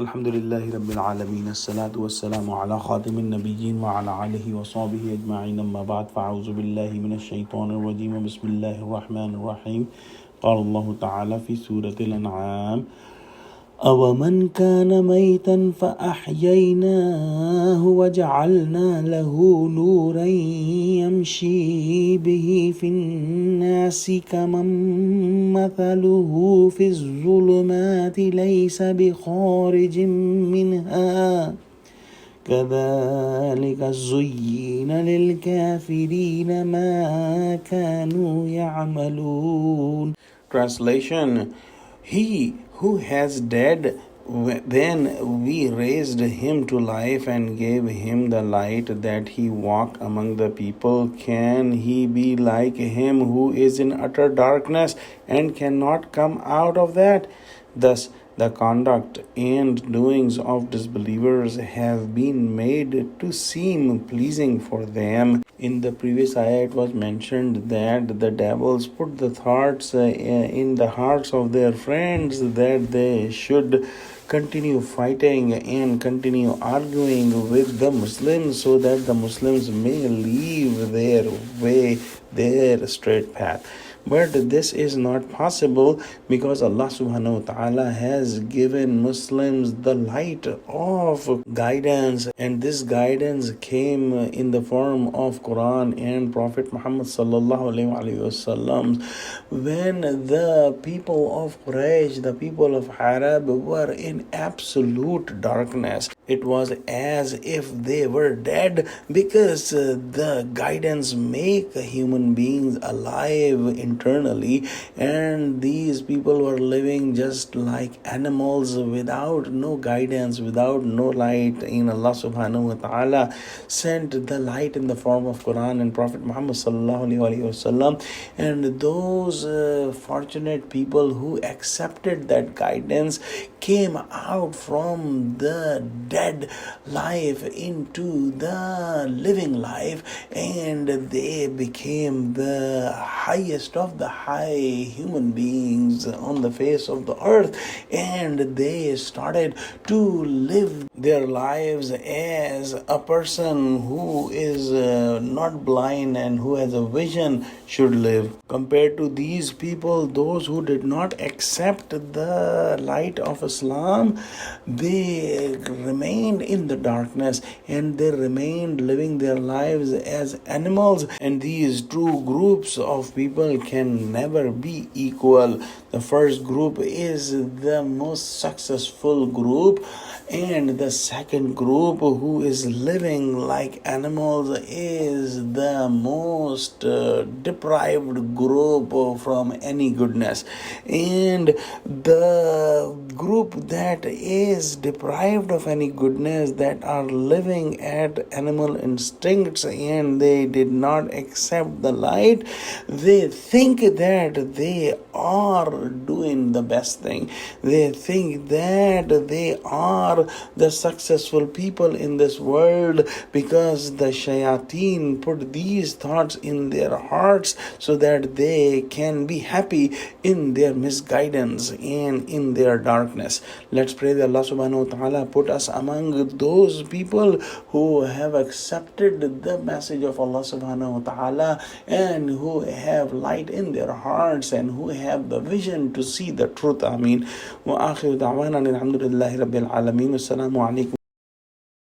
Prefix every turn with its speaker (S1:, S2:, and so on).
S1: Alhamdulillahi Rabbil Alameen. As-salatu was-salamu ala khatimin nabiyyin wa ala alihi wa sahbihi ajma'in. Amma ba'd. Fa'auzu billahi minash shaitanir rajeem. Bismillahir rahmanir rahim. Qala Allahu ta'ala fi Surah Al-Anaam. أَوَمَنْ كَانَ مَيْتًا فَأَحْيَيْنَاهُ وَجَعَلْنَا لَهُ نُورًا يَمْشِي بِهِ فِي النَّاسِ كَمَنْ مَثَلُهُ فِي الظُّلُمَاتِ لَيْسَ بِخَارِجٍ مِنْهَا كَذَلِكَ زُيِّنَ لِلْكَافِرِينَ مَا كَانُوا يَعْمَلُونَ. Translation: He who has died, then we raised him to life and gave him the light that he walk among the people. Can he be like him who is in utter darkness and cannot come out of that? Thus, the conduct and doings of disbelievers have been made to seem pleasing for them. In the previous ayat, it was mentioned that the devils put the thoughts in the hearts of their friends that they should continue fighting and continue arguing with the Muslims so that the Muslims may leave their way, their straight path. But this is not possible because Allah subhanahu wa ta'ala has given Muslims the light of guidance, and this guidance came in the form of Quran and Prophet Muhammad sallallahu alaihi wasallam. When the people of Quraysh, the people of Arab were in absolute darkness, it was as if they were dead because the guidance make human beings alive internally, and these people were living just like animals without no guidance, without no light. In Allah subhanahu wa ta'ala sent the light in the form of Quran and Prophet Muhammad sallallahu alaihi wasallam, and those fortunate people who accepted that guidance came out from the dead life into the living life, and they became the highest of the high human beings on the face of the earth, and they started to live their lives as a person who is not blind and who has a vision should live. Compared to these people, those who did not accept the light of Islam, they remained in the darkness and they remained living their lives as animals, and these two groups of people can never be equal. The first group is the most successful group, and the second group who is living like animals is the most deprived group from any goodness. And the group that is deprived of any goodness, that are living at animal instincts and they did not accept the light, they think that they are doing the best thing. They think that they are the successful people in this world because the shayateen put these thoughts in their hearts so that they can be happy in their misguidance and in their darkness. Let's pray that Allah subhanahu wa ta'ala put us among those people who have accepted the message of Allah subhanahu wa ta'ala and who have light in their hearts and who have the vision to see the truth. Ameen. Wa akhiru da'wana alhamdulillahi rabbil alameen. Assalamu alaikum.